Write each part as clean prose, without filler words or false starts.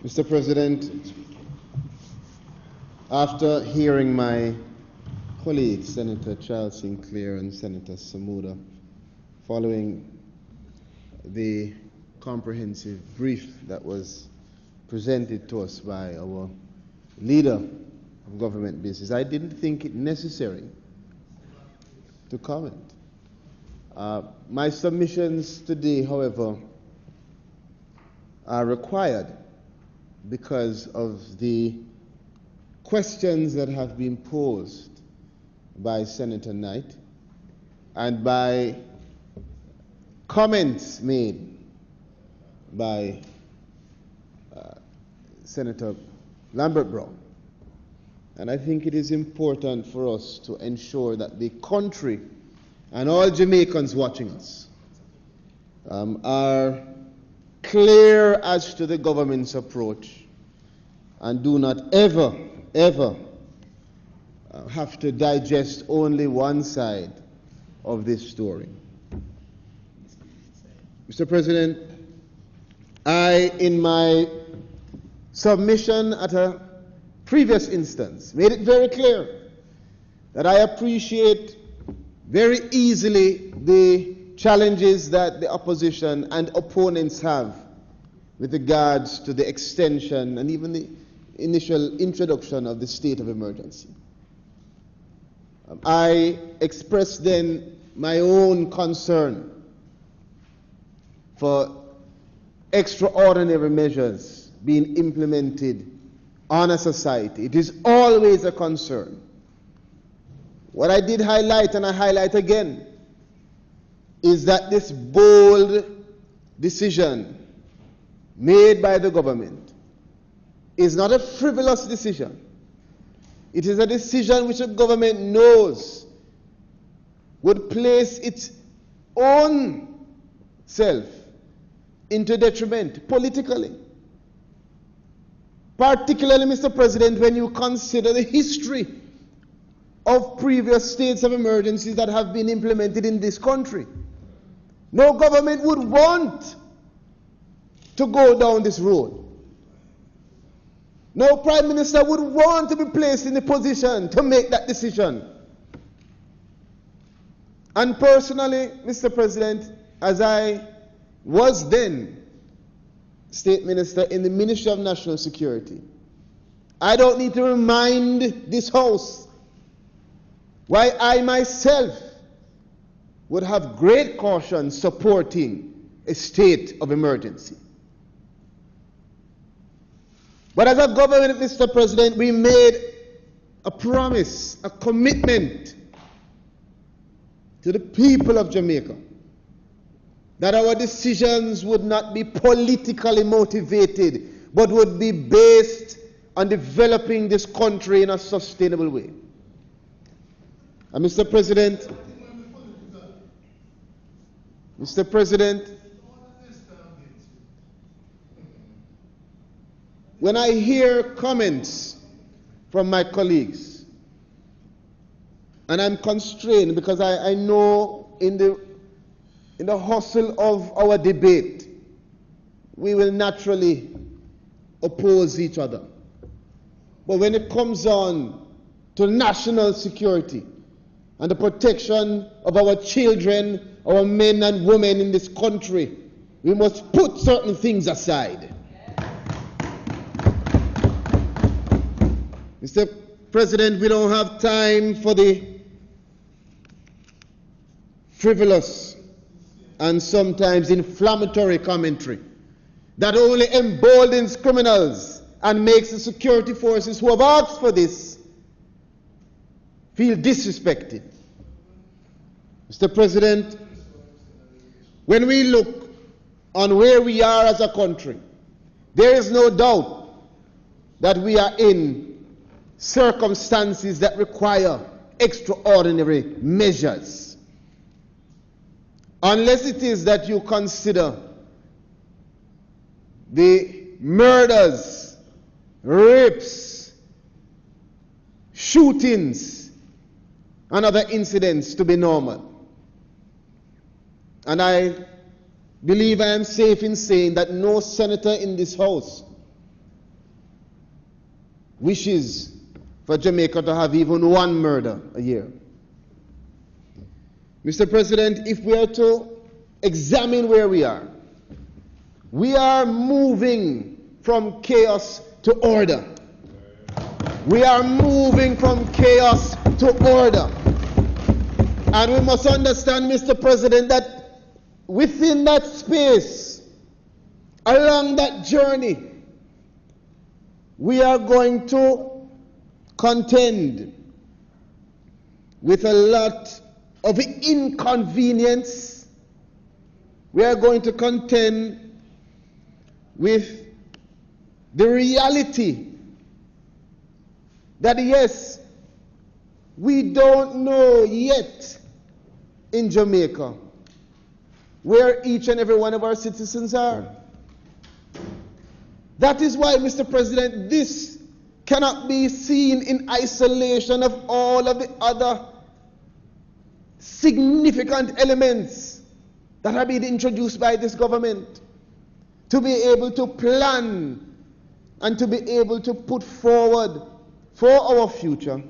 Mr. President, after hearing my colleagues, Senator Charles Sinclair and Senator Samuda, following the comprehensive brief that was presented to us by our leader of government business, I didn't think it necessary to comment. My submissions today, however, are required because of the questions that have been posed by Senator Knight and by comments made by Senator Lambert Brown. And I think it is important for us to ensure that the country and all Jamaicans watching us are clear as to the government's approach and do not ever have to digest only one side of this story. Mr. President, I, in my submission at a previous instance, made it very clear that I appreciate very easily the challenges that the opposition and opponents have with regards to the extension and even the initial introduction of the state of emergency. I expressed then my own concern for extraordinary measures being implemented on a society. It is always a concern. What I did highlight, and I highlight again, is that this bold decision made by the government is not a frivolous decision. It is a decision which the government knows would place its own self into detriment politically. Particularly, Mr. President, when you consider the history of previous states of emergencies that have been implemented in this country. No government would want to go down this road. No Prime Minister would want to be placed in the position to make that decision. And personally, Mr. President, as I was then State Minister in the Ministry of National Security, I don't need to remind this House why I myself would have great caution supporting a state of emergency. But as a government, Mr. President, we made a promise, a commitment to the people of Jamaica that our decisions would not be politically motivated, but would be based on developing this country in a sustainable way. And Mr. President, when I hear comments from my colleagues, and I'm constrained because I know in the hustle of our debate, we will naturally oppose each other. But when it comes on to national security and the protection of our children, our men and women in this country, we must put certain things aside. Mr. President, we don't have time for the frivolous and sometimes inflammatory commentary that only emboldens criminals and makes the security forces who have asked for this feel disrespected. Mr. President, when we look on where we are as a country, there is no doubt that we are in circumstances that require extraordinary measures. Unless it is that you consider the murders, rapes, shootings, and other incidents to be normal. And I believe I am safe in saying that no senator in this House wishes for Jamaica to have even one murder a year. Mr. President, if we are to examine where we are moving from chaos to order. We are moving from chaos to order. And we must understand, Mr. President, that within that space, along that journey, we are going to contend with a lot of inconvenience. We are going to contend with the reality that, yes, we don't know yet in Jamaica where each and every one of our citizens are. That is why, Mr. President, this cannot be seen in isolation of all of the other significant elements that have been introduced by this government to be able to plan and to be able to put forward for our future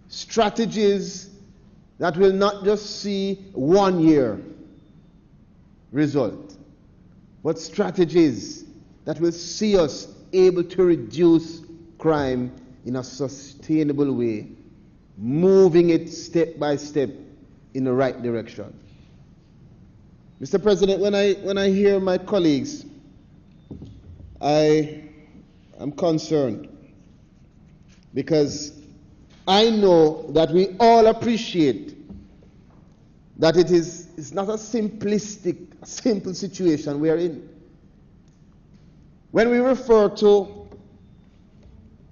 strategies that will not just see 1 year result, but strategies that will see us able to reduce crime in a sustainable way, moving it step by step in the right direction. Mr. President, when I hear my colleagues, I am concerned because I know that we all appreciate that it's not a simple situation we are in. When we refer to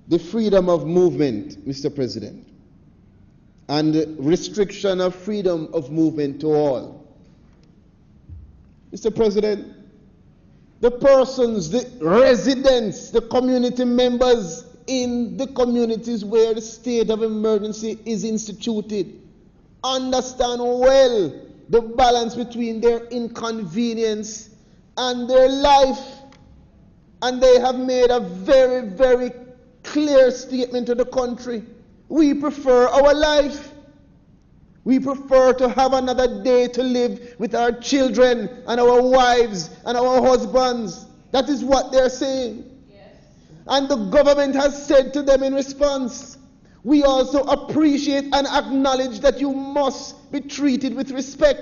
the freedom of movement, Mr. President, and the restriction of freedom of movement to all, Mr. President, the persons, the residents, the community members in the communities where the state of emergency is instituted understand well the balance between their inconvenience and their life. And they have made a very, very clear statement to the country. We prefer our life. We prefer to have another day to live with our children and our wives and our husbands. That is what they're saying. Yes. And the government has said to them in response, we also appreciate and acknowledge that you must be treated with respect.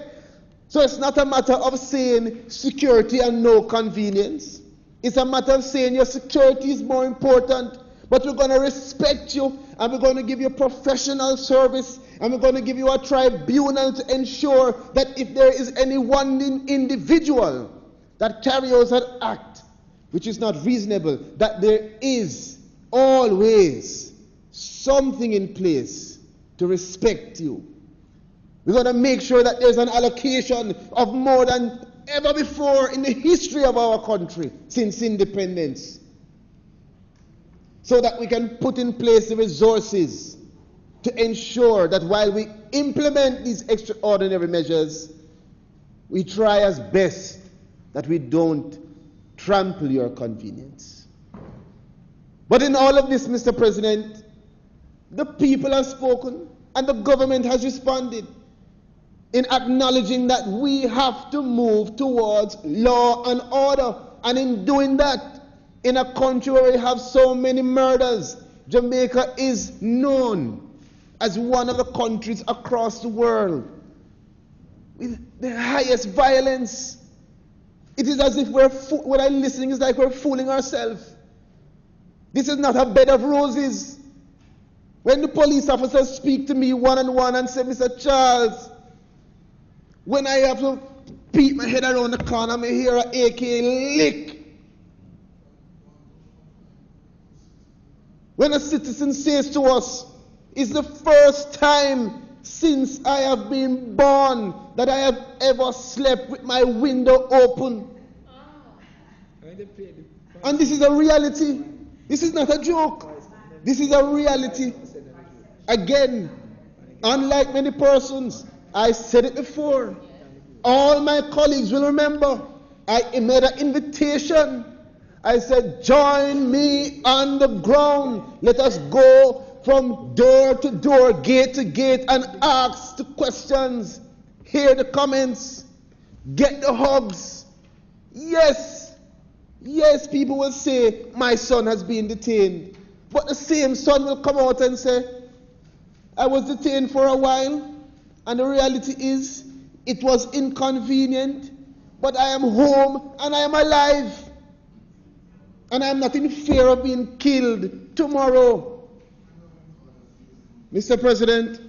So it's not a matter of saying security and no convenience. It's a matter of saying your security is more important, but we're going to respect you, and we're going to give you professional service, and we're going to give you a tribunal to ensure that if there is any one individual that carries out an act which is not reasonable, that there is always something in place to respect you. We're going to make sure that there's an allocation of more than ever before in the history of our country since independence, so that we can put in place the resources to ensure that while we implement these extraordinary measures, we try as best that we don't trample your convenience. But in all of this, Mr. President, the people have spoken and the government has responded in acknowledging that we have to move towards law and order. And in doing that, in a country where we have so many murders, Jamaica is known as one of the countries across the world with the highest violence. It is as if what I'm listening is like we're fooling ourselves. This is not a bed of roses. When the police officers speak to me one-on-one and say, Mr. Charles, when I have to peek my head around the corner, I hear an AK lick. When a citizen says to us, it's the first time since I have been born that I have ever slept with my window open. And this is a reality. This is not a joke. This is a reality. Again, unlike many persons, I said it before. All my colleagues will remember. I made an invitation I said, join me on the ground. Let us go from door to door, gate to gate, and ask the questions. Hear the comments. Get the hugs. Yes, yes, people will say, my son has been detained. But the same son will come out and say, I was detained for a while, and the reality is, it was inconvenient, but I am home and I am alive. And I am not in fear of being killed tomorrow. Mr. President,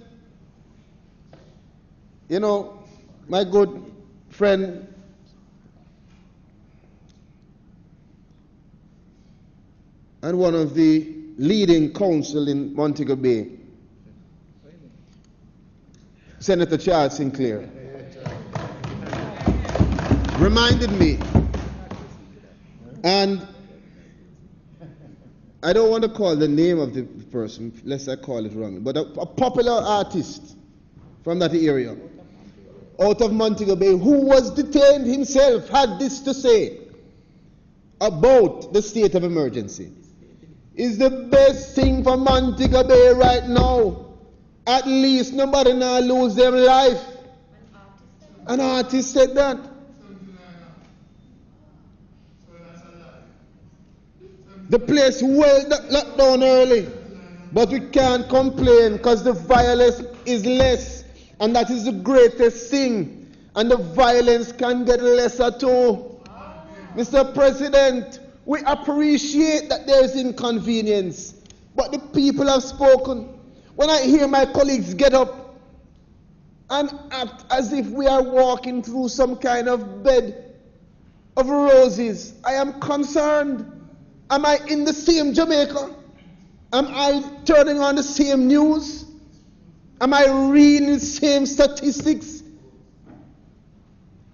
you know, my good friend, and one of the leading counsel in Montego Bay, Senator Charles Sinclair, reminded me, and I don't want to call the name of the person, lest I call it wrong, but a popular artist from that area, out of Montego Bay, who was detained himself, had this to say about the state of emergency. Is the best thing for Montego Bay right now. At least nobody now lose their life. An artist said that. The place well locked down early, but we can't complain because the violence is less, and that is the greatest thing. And the violence can get lesser too. Mr. President, we appreciate that there is inconvenience, but the people have spoken. When I hear my colleagues get up and act as if we are walking through some kind of bed of roses, I am concerned. Am I in the same Jamaica? Am I turning on the same news? Am I reading the same statistics?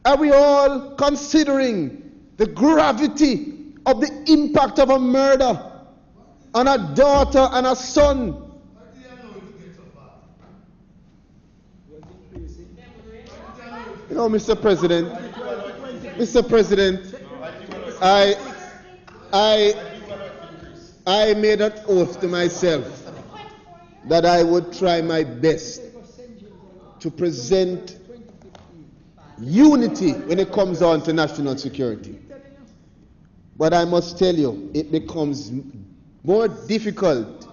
Are we all considering the gravity of the impact of a murder on a daughter and a son? You know, Mr. President, I made an oath to myself that I would try my best to present unity when it comes on to national security. But I must tell you, it becomes more difficult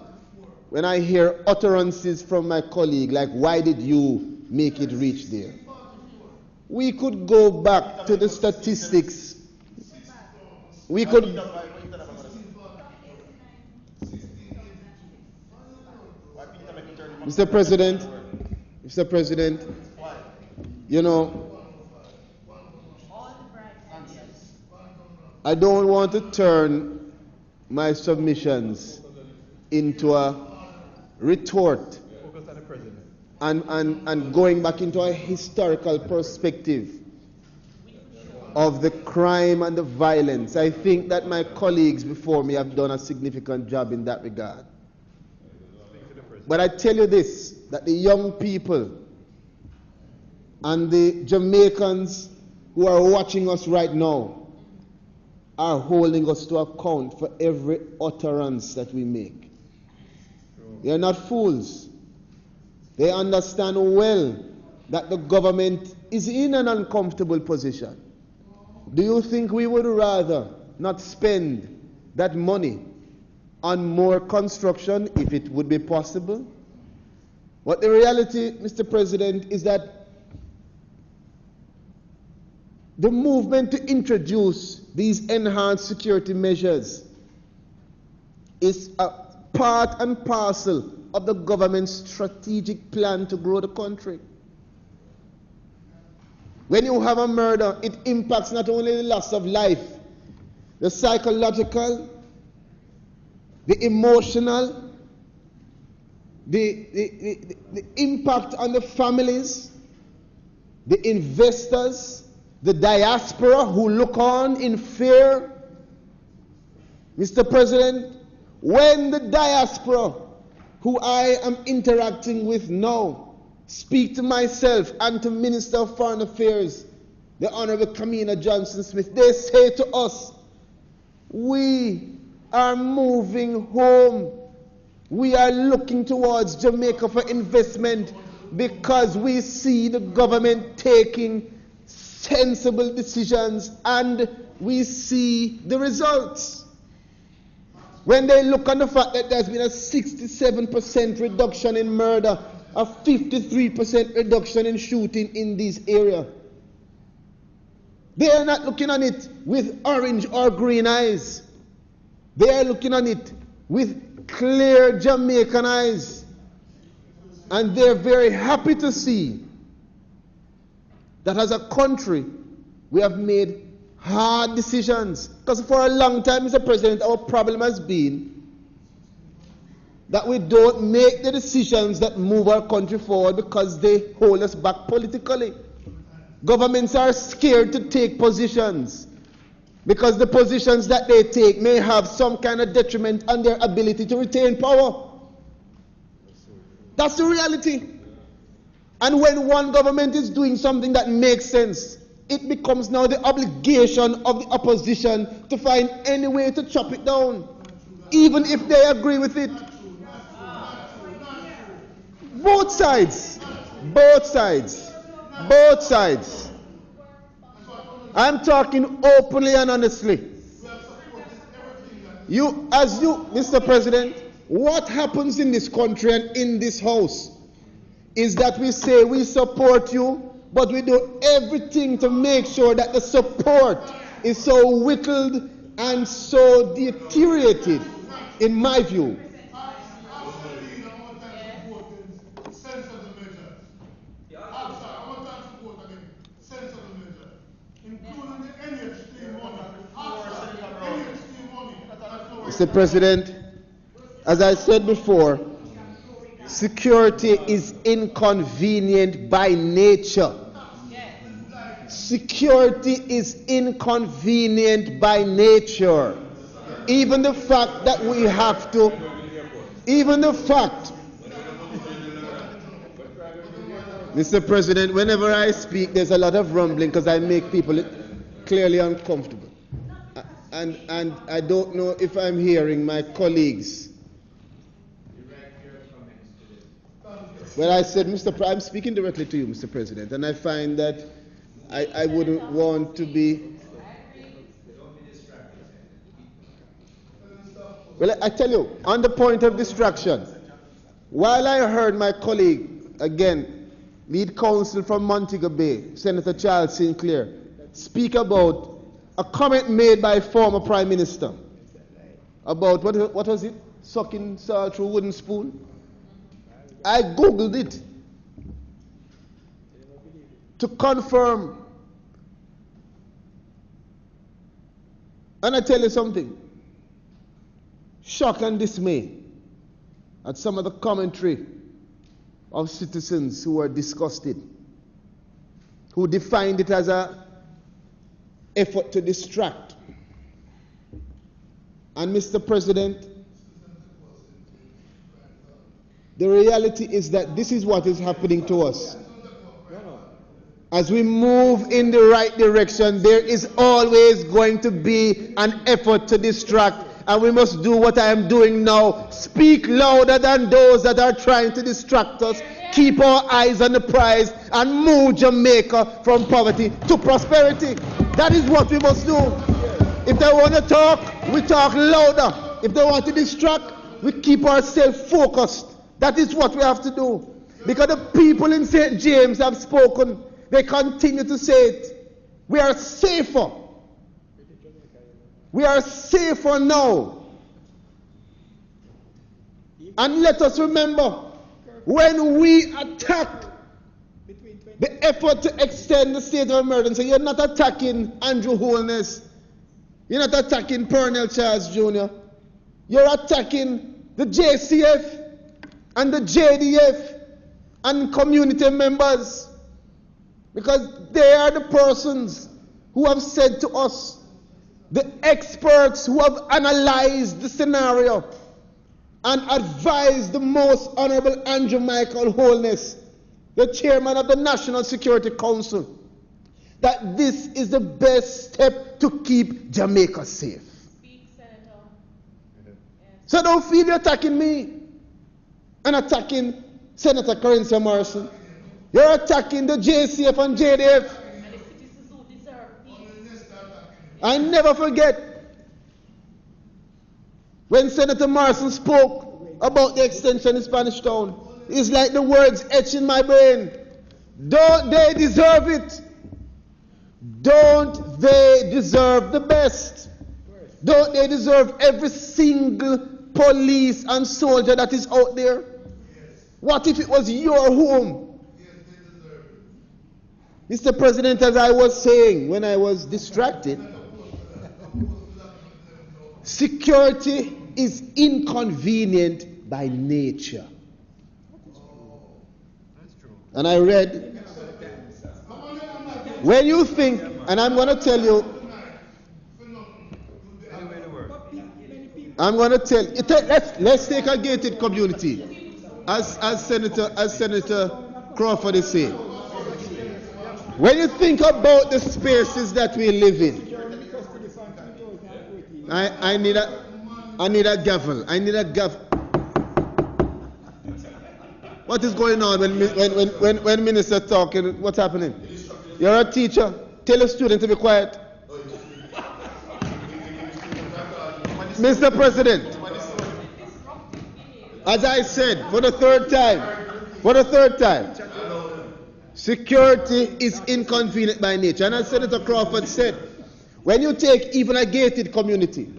when I hear utterances from my colleague like, why did you make it reach there? We could go back to the statistics. We could... Mr. President, you know, I don't want to turn my submissions into a retort and going back into a historical perspective of the crime and the violence. I think that my colleagues before me have done a significant job in that regard. But I tell you this, that the young people and the Jamaicans who are watching us right now are holding us to account for every utterance that we make. They are not fools. They understand well that the government is in an uncomfortable position. Do you think we would rather not spend that money on more construction if it would be possible? But the reality, Mr. President, is that the movement to introduce these enhanced security measures is a part and parcel of the government's strategic plan to grow the country. When you have a murder, it impacts not only the loss of life, the psychological, the emotional, the impact on the families, the investors, the diaspora who look on in fear. Mr. President, when the diaspora who I am interacting with now speak to myself and to Minister of Foreign Affairs, the Honorable Kamina Johnson-Smith, they say to us We are moving home. We are looking towards Jamaica for investment because we see the government taking sensible decisions and we see the results. When they look on the fact that there's been a 67% reduction in murder, a 53% reduction in shooting in this area, they are not looking on it with orange or green eyes. They are looking on it with clear Jamaican eyes. And they're very happy to see that as a country, we have made hard decisions. Because for a long time, Mr. President, our problem has been that we don't make the decisions that move our country forward because they hold us back politically. Governments are scared to take positions because the positions that they take may have some kind of detriment on their ability to retain power. That's the reality. And when one government is doing something that makes sense, it becomes now the obligation of the opposition to find any way to chop it down, even if they agree with it. Both sides. Both sides. Both sides. I'm talking openly and honestly. Mr. President, what happens in this country and in this house is that we say we support you, but we do everything to make sure that the support is so whittled and so deteriorated, in my view. Mr. President, as I said before, security is inconvenient by nature. Security is inconvenient by nature. Even the fact that we have to, Mr. President, whenever I speak, there's a lot of rumbling because I make people clearly uncomfortable. And I don't know if I'm hearing my colleagues. Well, I said, I'm speaking directly to you, Mr. President, and I find that I wouldn't want to be. Well, I tell you, on the point of distraction, while I heard my colleague, again, lead counsel from Montego Bay, Senator Charles Sinclair, speak about a comment made by former Prime Minister about, what was it? Sucking salt through a wooden spoon? I Googled it to confirm. And I tell you something. Shock and dismay at some of the commentary of citizens who were disgusted, who defined it as an effort to distract. And Mr. President, the reality is that this is what is happening to us. As we move in the right direction, there is always going to be an effort to distract, and we must do what I am doing now. Speak louder than those that are trying to distract us. Keep our eyes on the prize and move Jamaica from poverty to prosperity. That is what we must do. If they want to talk, we talk louder. If they want to distract, we keep ourselves focused. That is what we have to do. Because the people in St. James have spoken. They continue to say it. We are safer. We are safer now. And let us remember, when we attack the effort to extend the state of emergency, you're not attacking Andrew Holness. You're not attacking Pearnel Charles Jr. You're attacking the JCF and the JDF and community members, because they are the persons who have said to us, the experts who have analyzed the scenario and advised the most Honorable Andrew Michael Holness, the chairman of the National Security Council, that this is the best step to keep Jamaica safe. So don't feel you're attacking me and attacking Senator Corinthia Morrison. You're attacking the JCF and JDF. I never forget when Senator Morrison spoke about the extension in Spanish Town. It's like the words etched in my brain. Don't they deserve it? Don't they deserve the best? Don't they deserve every single police and soldier that is out there? What if it was your home? Mr. President, as I was saying when I was distracted, security is inconvenient by nature. And I read, when you think, and I'm going to tell you, let's take a gated community, as Senator Crawford is saying. When you think about the spaces that we live in, I need a gavel. I need a gavel. What is going on when minister talking? What's happening? You're a teacher. Tell a student to be quiet. Mr. President, as I said for the third time, security is inconvenient by nature. And as Senator Crawford said, when you take even a gated community,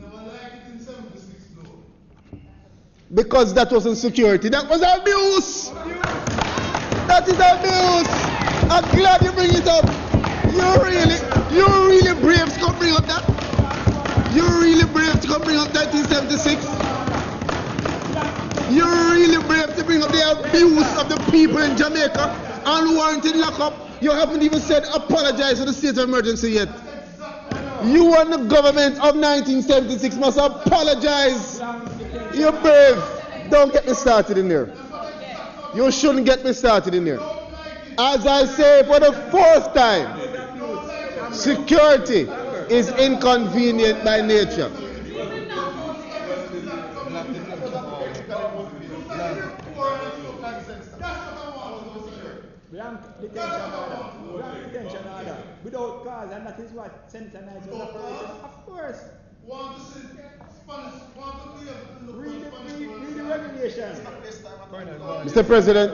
because that wasn't security, that was abuse. That is abuse. I'm glad you bring it up. You're really brave to come bring up that. You're really brave to come bring up 1976. You're really brave to bring up the abuse of the people in Jamaica, unwarranted lockup. You haven't even said apologize for the state of emergency yet. You and the government of 1976 must apologize. You're brave. Don't get me started in there. You shouldn't get me started in there. As I say for the fourth time, security is inconvenient by nature. Without cause, and that is what Senator Knight was operating. Of course. Read the regulation. Mr. President,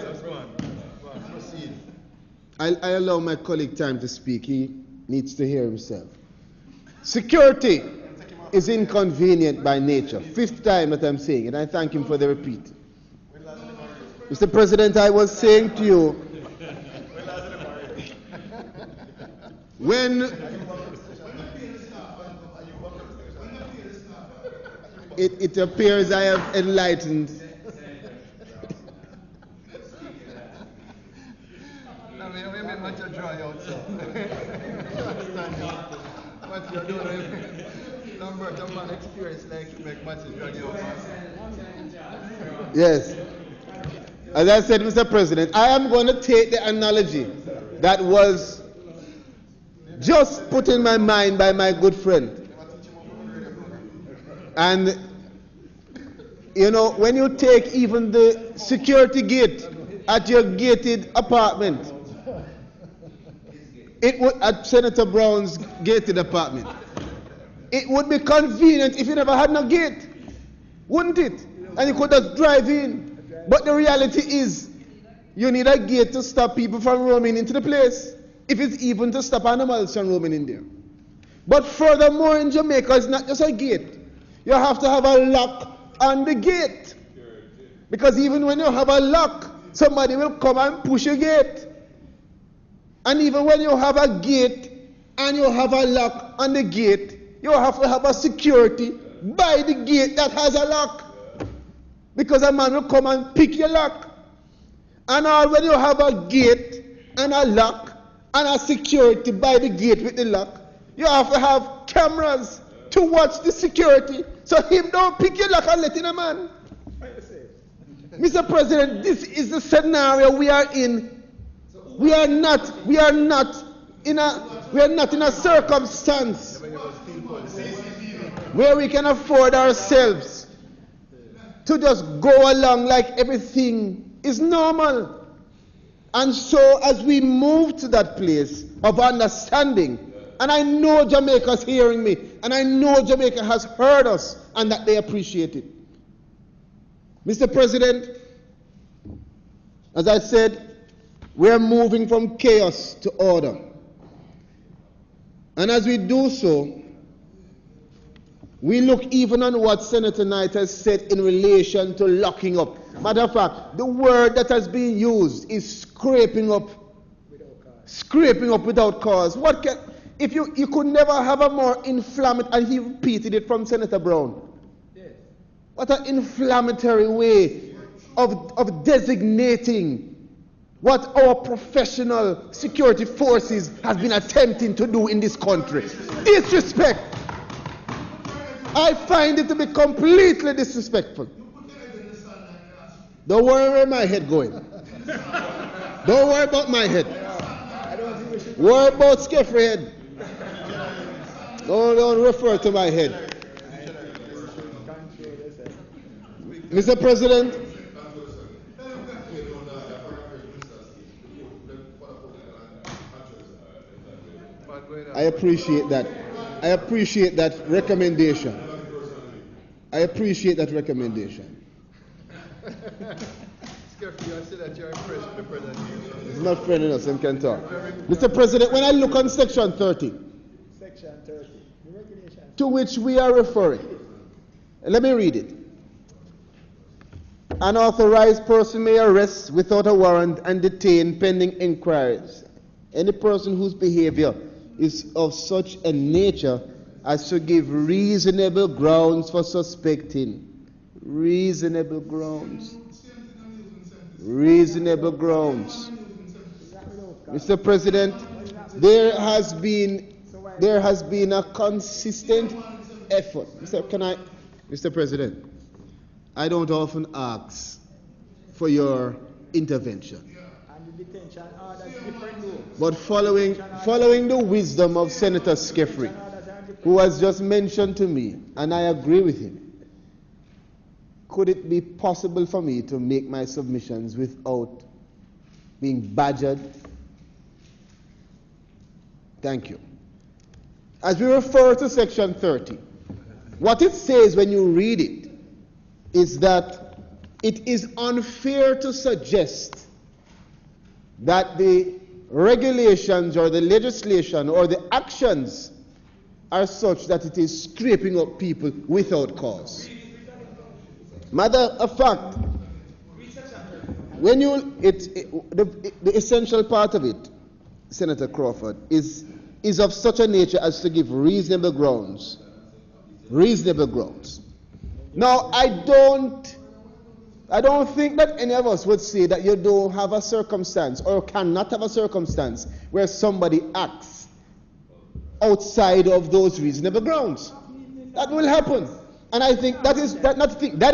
I allow my colleague time to speak. He needs to hear himself. Security is inconvenient by nature. Fifth time that I'm saying it. I thank him for the repeat. Mr. President, I was saying to you, when it appears I have enlightened yes. As I said, Mr. President, I am going to take the analogy that was just put in my mind by my good friend. And, you know, when you take even the security gate at your gated apartment, it would, at Senator Brown's gated apartment, it would be convenient if you never had no gate, wouldn't it? And you could just drive in. But the reality is, you need a gate to stop people from roaming into the place, if it's even to stop animals from roaming in there. But furthermore, in Jamaica, it's not just a gate. You have to have a lock on the gate. Because even when you have a lock, somebody will come and push your gate. And even when you have a gate and you have a lock on the gate, you have to have a security by the gate that has a lock. Because a man will come and pick your lock. And all when you have a gate and a lock and a security by the gate with the lock, you have to have cameras to watch the security so him don't pick your lock and let in a man. Mr. President, this is the scenario we are in. We are not in a circumstance where we can afford ourselves to just go along like everything is normal. And so as we move to that place of understanding, and I know Jamaica's hearing me, and I know Jamaica has heard us, and that they appreciate it. Mr. President, as I said, we're moving from chaos to order. And as we do so, we look even on what Senator Knight has said in relation to locking up. Matter of fact, the word that has been used is scraping up without cause. What can, if you could never have a more inflammatory, and he repeated it from Senator Brown. Yes. What an inflammatory way of designating what our professional security forces has been attempting to do in this country. Disrespect. I find it to be completely disrespectful. Don't worry where my head going. Don't worry about my head. Worry about Skeffrey head. Don't refer to my head. Mr. President, I appreciate that. I appreciate that recommendation. I appreciate that recommendation. It's not friend enough, so can talk. Mr. President, when I look on Section 30, to which we are referring, let me read it. An authorized person may arrest without a warrant and detain pending inquiries any person whose behavior is of such a nature as to give reasonable grounds for suspecting. Reasonable grounds. Reasonable grounds. Mr. President, there has been a consistent effort. Mr. President, I don't often ask for your intervention. But following the wisdom of Senator Skeffrey, who has just mentioned to me, and I agree with him, could it be possible for me to make my submissions without being badgered? Thank you. As we refer to Section 30, what it says when you read it is that it is unfair to suggest that the regulations or the legislation or the actions are such that it is scraping up people without cause. Matter of fact, when the essential part of it, Senator Crawford, is of such a nature as to give reasonable grounds. Reasonable grounds. Now, I don't think that any of us would say that you don't have a circumstance or cannot have a circumstance where somebody acts outside of those reasonable grounds. That will happen. And I think that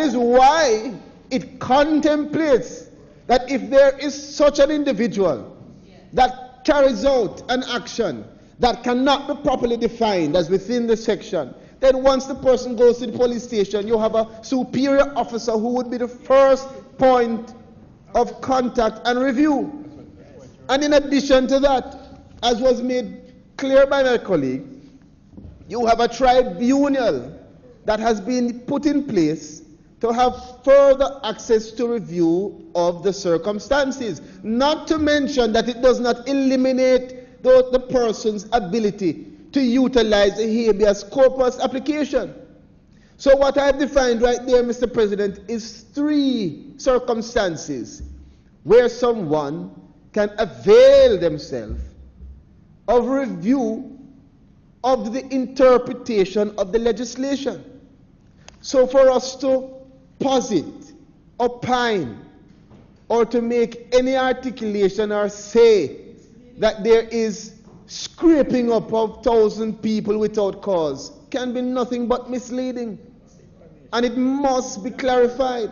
is why it contemplates that if there is such an individual that carries out an action that cannot be properly defined as within the section, then once the person goes to the police station, you have a superior officer who would be the first point of contact and review. And in addition to that, as was made clear by my colleague, you have a tribunal that has been put in place to have further access to review of the circumstances. Not to mention that it does not eliminate the person's ability to utilize the habeas corpus application. So what I have defined right there, Mr. President, is 3 circumstances where someone can avail themselves of review of the interpretation of the legislation. So for us to posit, opine, or to make any articulation or say that there is scraping up of 1,000 people without cause can be nothing but misleading. And it must be clarified.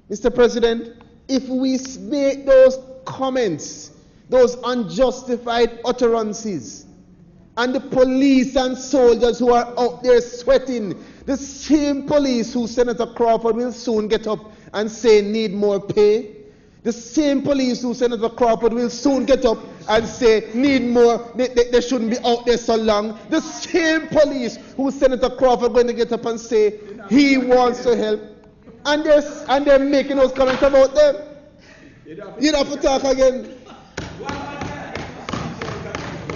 Mr. President, if we make those comments, those unjustified utterances, and the police and soldiers who are out there sweating The same police who Senator Crawford will soon get up and say need more pay. The same police who Senator Crawford will soon get up and say need more, they shouldn't be out there so long. The same police who Senator Crawford going to get up and say he wants to help. And they're making those comments about them. You don't have to talk again.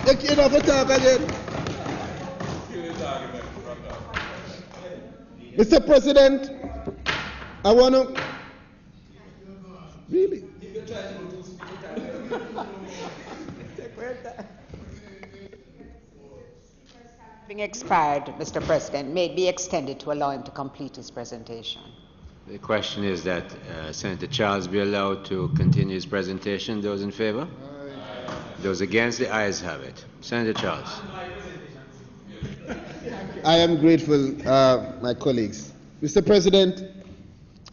You don't have to talk again. Mr. President, I want to... Really? Having expired, Mr. President, may it be extended to allow him to complete his presentation. The question is that Senator Charles be allowed to continue his presentation. Those in favor? Aye. Those against, the ayes have it. Senator Charles. I am grateful, my colleagues. Mr. President,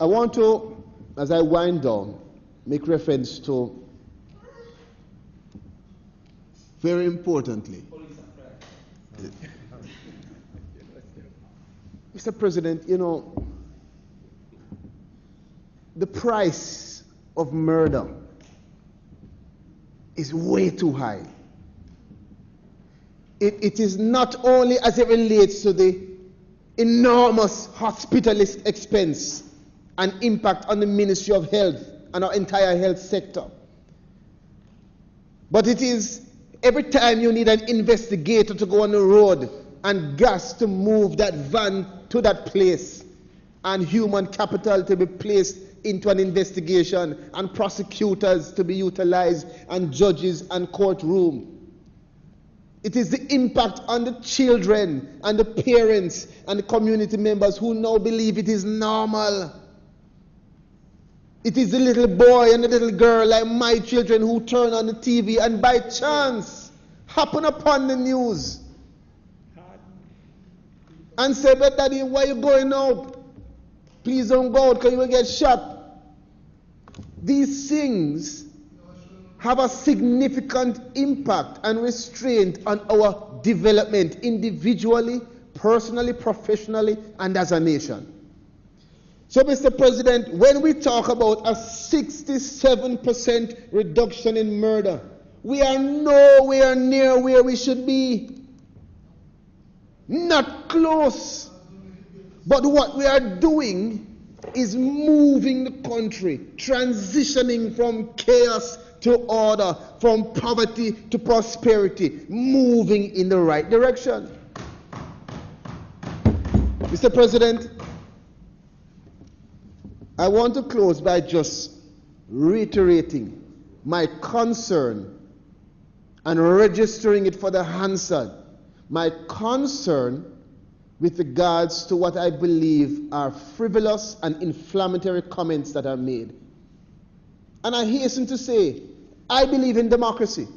I want to, as I wind down, make reference to, very importantly, Mr. President, you know, the price of murder is way too high. It is not only as it relates to the enormous hospitalist expense and impact on the Ministry of Health and our entire health sector, but it is every time you need an investigator to go on the road and gas to move that van to that place and human capital to be placed into an investigation and prosecutors to be utilized and judges and courtroom. It is the impact on the children and the parents and the community members who now believe it is normal. It is the little boy and the little girl like my children who turn on the TV and by chance happen upon the news and say, but daddy, why are you going out? Please don't go out because you will get shot. These things have a significant impact and restraint on our development individually, personally, professionally, and as a nation. So, Mr. President, when we talk about a 67% reduction in murder, we are nowhere near where we should be. Not close. But what we are doing is moving the country, transitioning from chaos to order, from poverty to prosperity, moving in the right direction. Mr. President, I want to close by just reiterating my concern and registering it for the Hansard, my concern with regards to what I believe are frivolous and inflammatory comments that are made. And I hasten to say, I believe in democracy.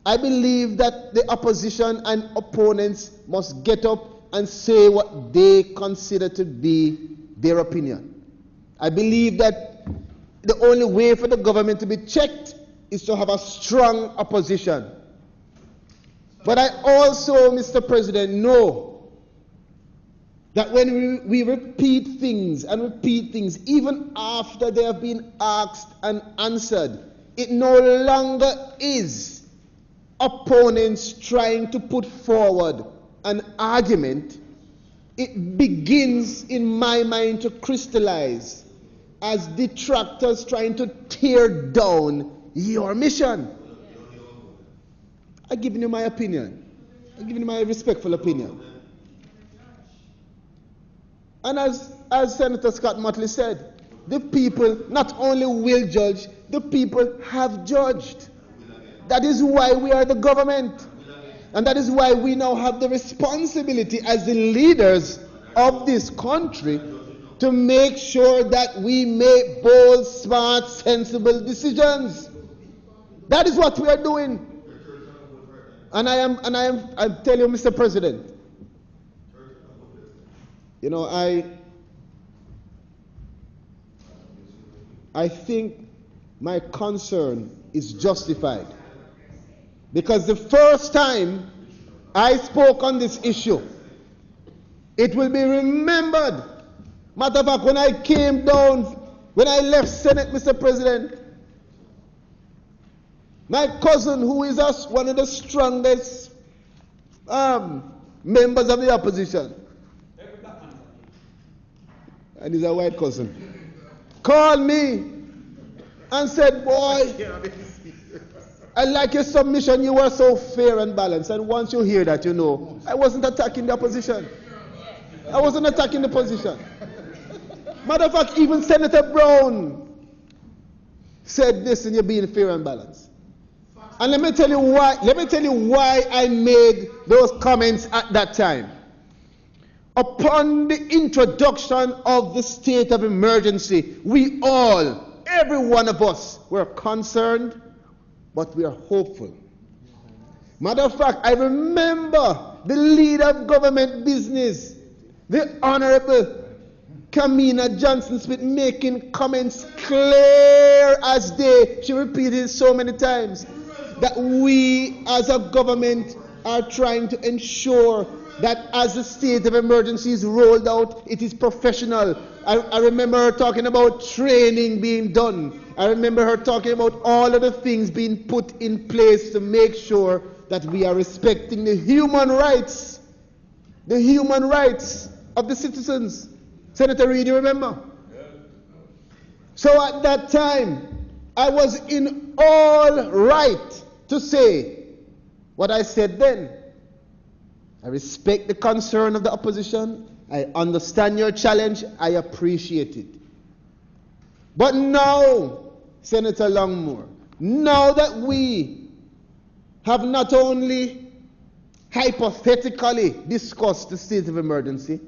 I believe that the opposition and opponents must get up and say what they consider to be their opinion. I believe that the only way for the government to be checked is to have a strong opposition. But I also, Mr. President, know that when we repeat things, even after they have been asked and answered, it no longer is opponents trying to put forward an argument. It begins, in my mind, to crystallize as detractors trying to tear down your mission. I'm giving you my opinion. I'm giving you my respectful opinion. And as Senator Scott Motley said, the people not only will judge, the people have judged. That is why we are the government. And that is why we now have the responsibility as the leaders of this country to make sure that we make bold, smart, sensible decisions. That is what we are doing. And I'm telling you, Mr. President, you know, I think my concern is justified. Because the first time I spoke on this issue, It will be remembered. Matter of fact, when I came down, when I left Senate, Mr. President, my cousin, who is one of the strongest members of the opposition, and he's a white cousin, called me and said, boy, I like your submission, you were so fair and balanced. And once you hear that, you know, I wasn't attacking the opposition. I wasn't attacking the position. Matter of fact, even Senator Brown said this, and you're being fair and balanced. And let me tell you why I made those comments at that time. Upon the introduction of the state of emergency, we all, every one of us, were concerned, but we are hopeful. Matter of fact, I remember the leader of government business, the Honorable Kamina Johnson-Smith, making comments clear as day. She repeated it so many times, that we as a government are trying to ensure that as the state of emergency is rolled out, it is professional. I remember her talking about training being done. I remember her talking about all of the things being put in place to make sure that we are respecting the human rights of the citizens. Senator Reid, you remember? So at that time, I was in all right to say what I said then. I respect the concern of the opposition. I understand your challenge. I appreciate it. But now, Senator Longmore, now that we have not only hypothetically discussed the state of emergency,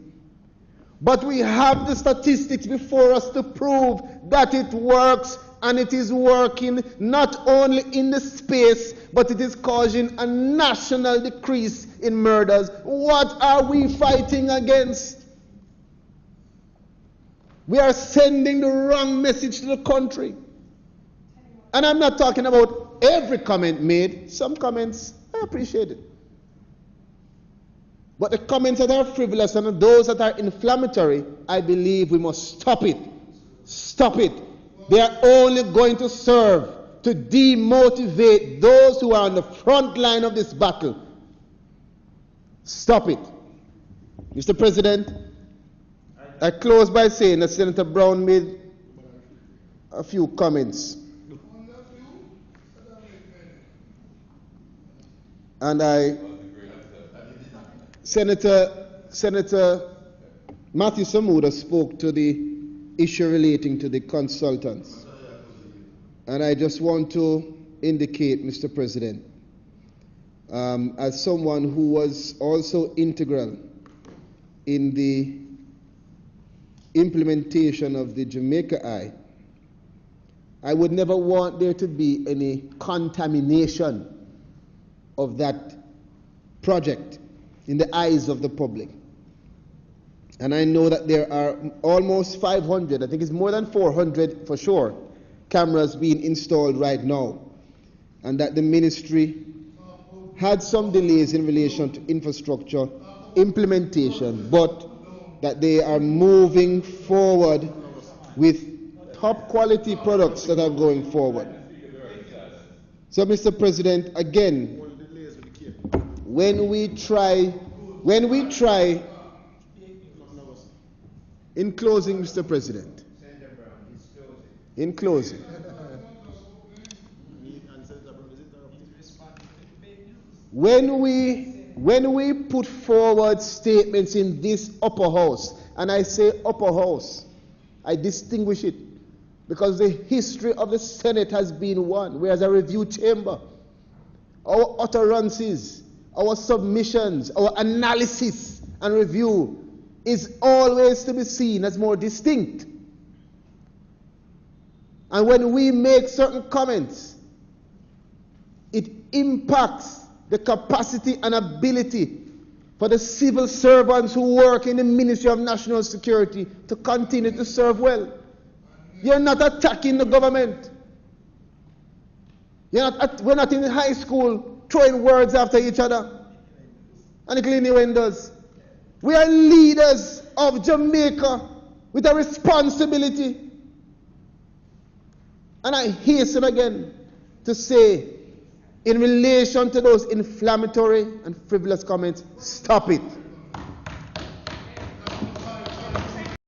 but we have the statistics before us to prove that it works, and it is working not only in the space, but it is causing a national decrease in murders. What are we fighting against? We are sending the wrong message to the country. And I'm not talking about every comment made. Some comments, I appreciate it. But the comments that are frivolous and those that are inflammatory, I believe we must stop it. Stop it. They are only going to serve to demotivate those who are on the front line of this battle. Stop it. Mr. President, I close by saying that Senator Brown made a few comments. And Senator Matthew Samuda spoke to the issue relating to the consultants. And I just want to indicate, Mr. President, as someone who was also integral in the implementation of the Jamaica Eye, I would never want there to be any contamination of that project in the eyes of the public. And I know that there are almost 500, I think it's more than 400 for sure, cameras being installed right now, and that the ministry had some delays in relation to infrastructure implementation, but that they are moving forward with top quality products that are going forward. So, Mr. President, again, when we try, in closing, Mr. President, in closing, when we put forward statements in this upper house, and I say upper house, I distinguish it because the history of the Senate has been one, whereas a review chamber, our utterances, our submissions, our analysis and review is always to be seen as more distinct. And when we make certain comments, it impacts the capacity and ability for the civil servants who work in the Ministry of National Security to continue to serve well. You're not attacking the government. We're not in high school throwing words after each other and the cleaning windows. We are leaders of Jamaica with a responsibility. And I hasten again to say, in relation to those inflammatory and frivolous comments, stop it.